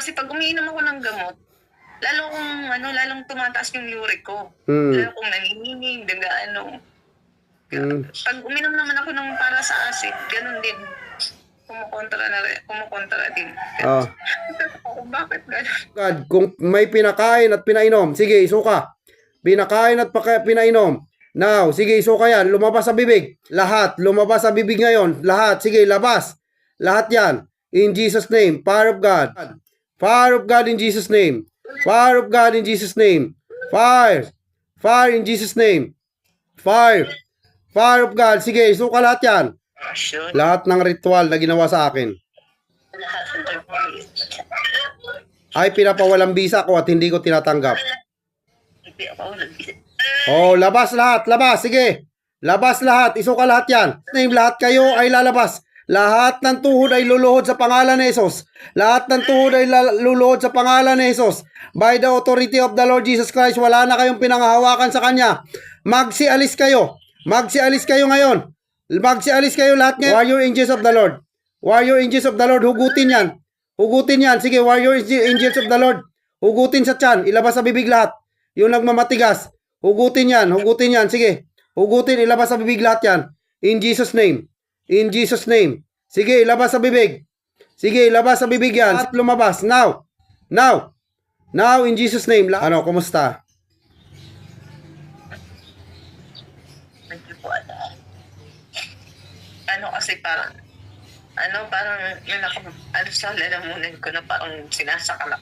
kasi pag umiinom ako ng gamot, lalong tumataas yung uric ko. Hmm. Lalo kong nanginginig, Hmm. Pag uminom naman ako ng para sa acid, ganun din. Kumukontra din. Ah. Ako, bakit ganun? God, kung may pinakain at pinainom, sige, isuka. Pinakain at pinainom. Now, sige, isuka yan. Lumabas sa bibig. Lahat. Lumabas sa bibig ngayon. Lahat. Sige, labas. Lahat yan. In Jesus' name. Fire of God. Fire of God in Jesus' name. Fire of God in Jesus' name. Fire. Fire in Jesus' name. Fire. Fire of God. Sige, isuka lahat yan. Lahat ng ritual na ginawa sa akin ay pinapawalang bisa ko at hindi ko tinatanggap. Oh, labas lahat, labas, sige. Labas lahat, isuka lahat yan. Name, lahat kayo ay lalabas. Lahat ng tuhod ay luluhod sa pangalan ni Jesus. Lahat ng tuhod ay luluhod sa pangalan ni Jesus. By the authority of the Lord Jesus Christ, wala na kayong pinanghahawakan sa Kanya. Magsialis kayo. Magsialis kayo ngayon. Magsialis kayo lahat ngayon. Warrior angels of the Lord. Warrior angels of the Lord, hugutin yan. Hugutin yan. Sige, warrior angels of the Lord. Hugutin sa tiyan. Ilabas sa bibig lahat. Yung nagmamatigas. Hugutin yan. Hugutin yan. Sige. Hugutin. Ilabas sa bibig lahat yan. In Jesus' name. In Jesus' name. Sige, ilabas sa bibig. Sige, ilabas sa bibig yan. At lumabas. Now. Now. Now, in Jesus' name. Ano, kumusta? Hindi po alam. Kasi parang sa lalamunan ko na parang sinasakalak.